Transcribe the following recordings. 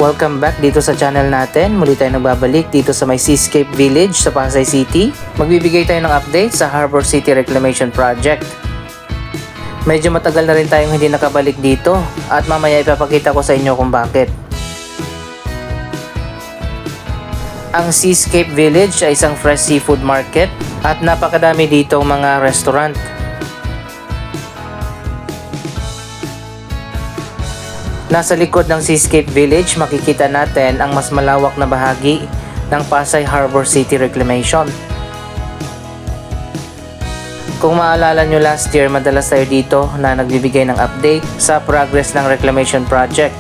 Welcome back dito sa channel natin. Muli tayo nagbabalik dito sa may Seascape Village sa Pasay City. Magbibigay tayo ng update sa Harbor City Reclamation Project. Medyo matagal na rin tayong hindi nakabalik dito at mamaya ipapakita ko sa inyo kung bakit. Ang Seascape Village ay isang fresh seafood market at napakadami dito mga restaurant. Nasa likod ng Seascape Village, makikita natin ang mas malawak na bahagi ng Pasay Harbor City Reclamation. Kung maalala nyo last year, madalas tayo dito na nagbibigay ng update sa progress ng reclamation project.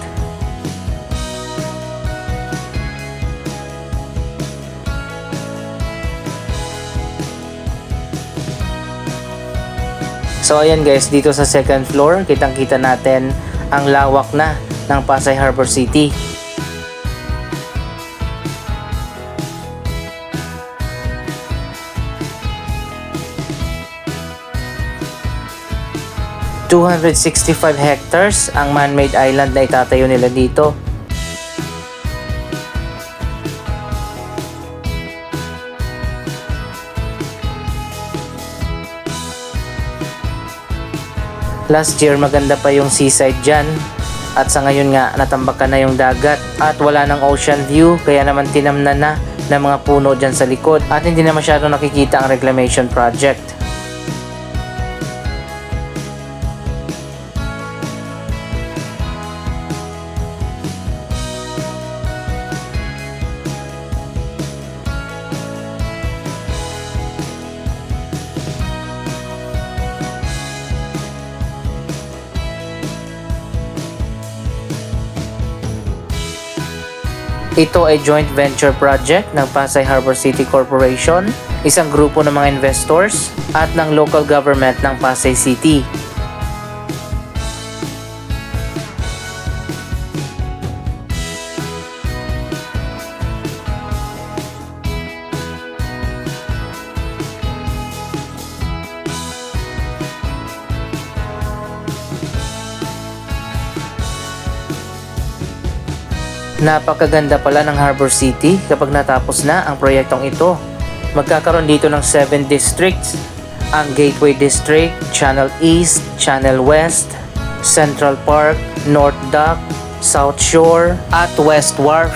So ayan guys, dito sa second floor, kitang-kita natin ang lawak na ng Pasay Harbor City. ...265 hectares ang man-made island na itatayo nila dito. Last year maganda pa yung seaside dyan at sa ngayon nga natambakan na yung dagat at wala ng ocean view, kaya naman tinamnan na ng mga puno dyan sa likod at hindi na masyadong nakikita ang reclamation project. Ito ay joint venture project ng Pasay Harbor City Corporation, isang grupo ng mga investors at ng local government ng Pasay City. Napakaganda pala ng Harbor City kapag natapos na ang proyektong ito. Magkakaroon dito ng 7 districts, ang Gateway District, Channel East, Channel West, Central Park, North Dock, South Shore, at West Wharf.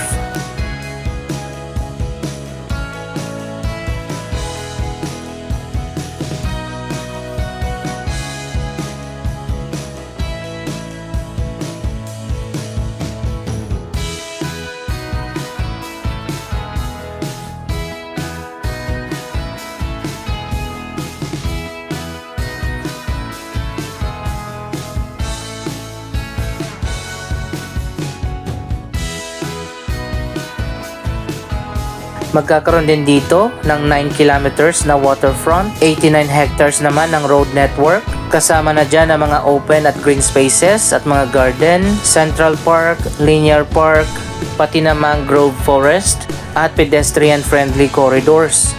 Magkakaroon din dito ng 9 kilometers na waterfront, 89 hectares naman ng road network. Kasama na dyan ang mga open at green spaces at mga garden, Central Park, Linear Park, pati na mangrove forest at pedestrian-friendly corridors.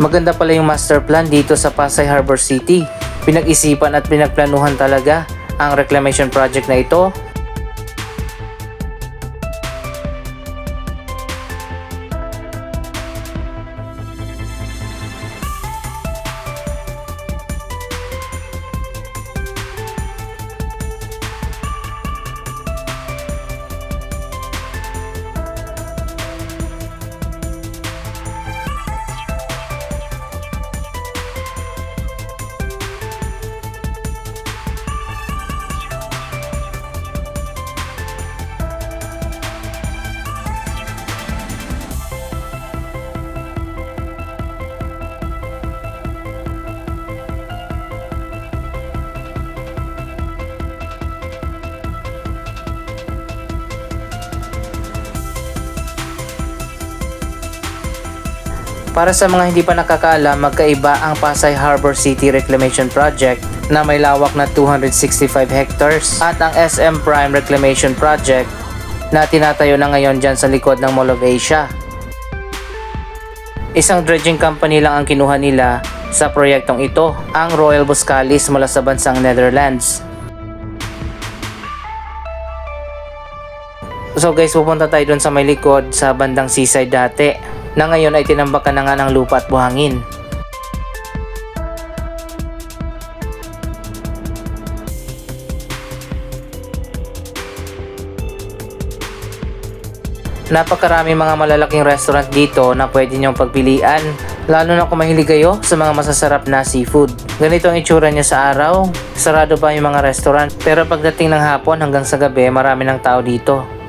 Maganda pala yung master plan dito sa Pasay Harbor City. Pinag-isipan at pinagplanuhan talaga ang reclamation project na ito. Para sa mga hindi pa nakakaalam, magkaiba ang Pasay Harbor City Reclamation Project na may lawak na 265 hectares at ang SM Prime Reclamation Project na tinatayo na ngayon dyan sa likod ng Mall of Asia. Isang dredging company lang ang kinuha nila sa proyektong ito, ang Royal Boskalis mula sa bansang Netherlands. So guys, pupunta tayo dun sa may likod sa bandang seaside dati, na ngayon ay tinambakan na nga ng lupa at buhangin. Napakarami mga malalaking restaurant dito na pwede nyong pagpilian, lalo na kung mahilig kayo sa mga masasarap na seafood. Ganito ang itsura niya sa araw, sarado pa yung mga restaurant, pero pagdating ng hapon hanggang sa gabi, marami ng tao dito.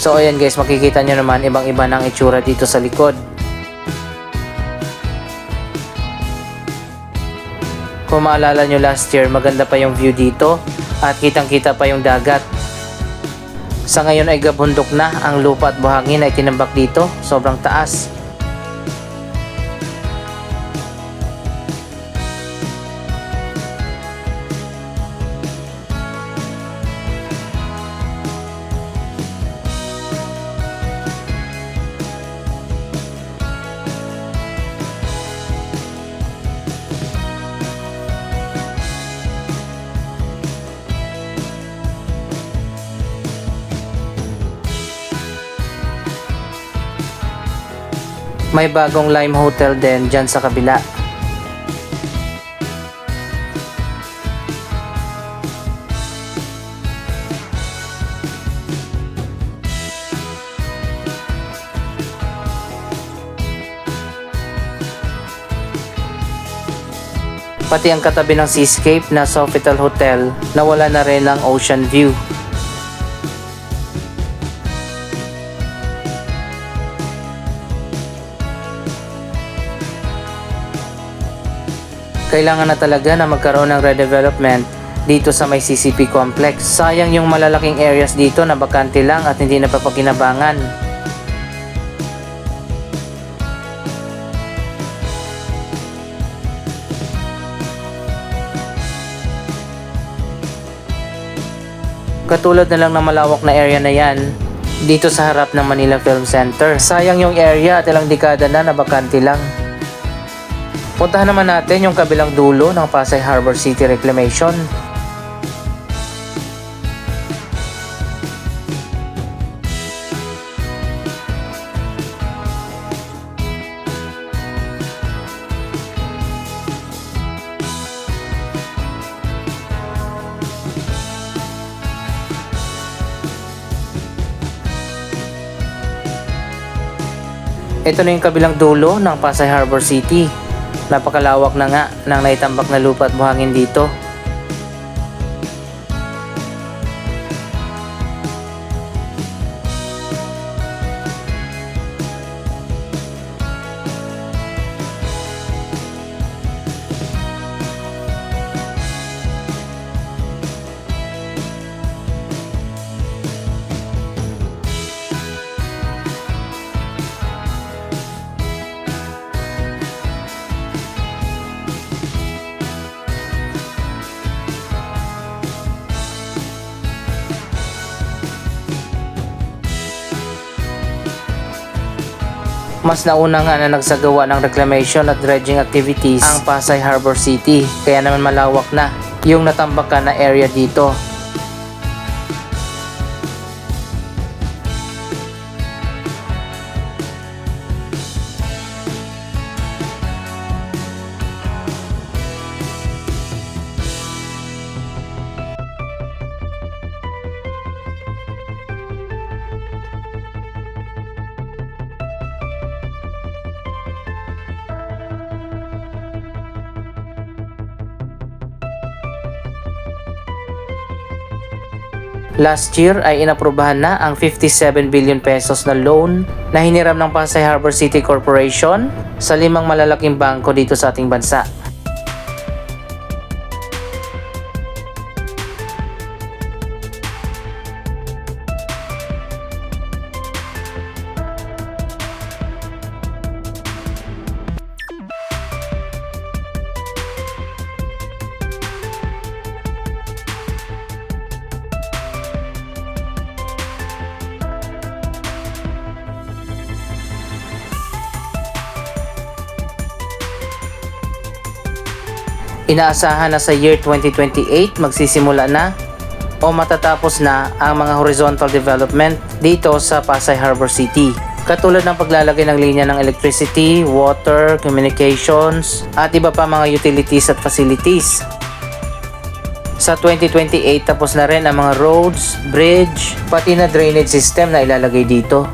So ayan guys, makikita nyo naman ibang iba ng itsura dito sa likod. Kung maalala nyo last year, maganda pa yung view dito at kitang kita pa yung dagat. Sa ngayon ay gabundok na, ang lupa at buhangin ay tinambak dito, sobrang taas. May bagong Lime Hotel din dyan sa kabila. Pati ang katabi ng Seascape na Sofitel Hotel na wala na rin ang ocean view. Kailangan na talaga na magkaroon ng redevelopment dito sa may CCP complex. Sayang yung malalaking areas dito na bakante lang at hindi napapakinabangan. Katulad na lang ng malawak na area na yan dito sa harap ng Manila Film Center. Sayang yung area at ilang dekada na bakante lang. Puntahan naman natin yung kabilang dulo ng Pasay Harbor City Reclamation. Ito na yung kabilang dulo ng Pasay Harbor City. Napakalawak na nga ng naitambak na lupa at buhangin dito. Mas nauna nga na nagsagawa ng reclamation at dredging activities ang Pasay Harbor City, kaya naman malawak na yung natambakan na area dito. Last year ay inaprubahan na ang 57 billion pesos na loan na hiniram ng Pasay Harbor City Corporation sa 5 malalaking bangko dito sa ating bansa. Inaasahan na sa year 2028 magsisimula na o matatapos na ang mga horizontal development dito sa Pasay Harbor City. Katulad ng paglalagay ng linya ng electricity, water, communications, at iba pa mga utilities at facilities. Sa 2028 tapos na rin ang mga roads, bridge, pati na drainage system na ilalagay dito.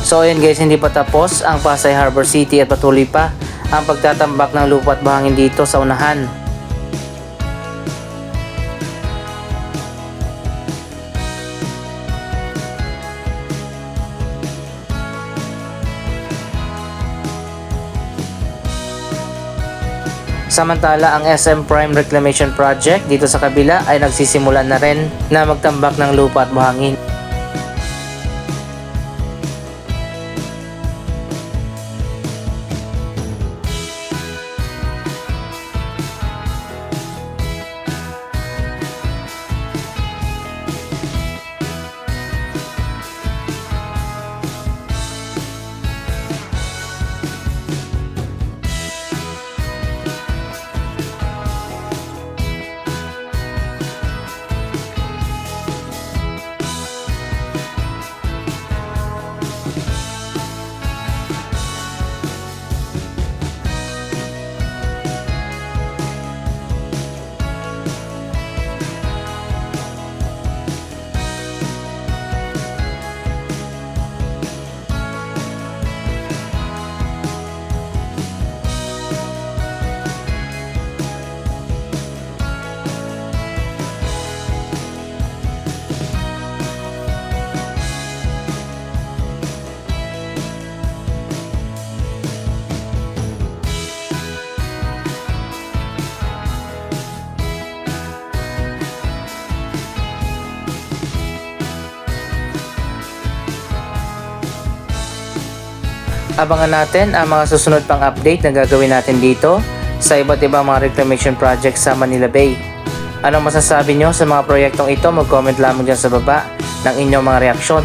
So ayan guys, hindi pa tapos ang Pasay Harbor City at patuloy pa ang pagtatambak ng lupa at buhangin dito sa unahan. Samantala, ang SM Prime Reclamation Project dito sa kabila ay nagsisimula na rin na magtambak ng lupa at buhangin. Abangan natin ang mga susunod pang update na gagawin natin dito sa iba't ibang mga reclamation projects sa Manila Bay. Anong masasabi nyo sa mga proyektong ito? Mag-comment lamang dyan sa baba ng inyong mga reaksyon.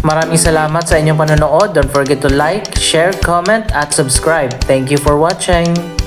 Maraming salamat sa inyong panonood. Don't forget to like, share, comment at subscribe. Thank you for watching.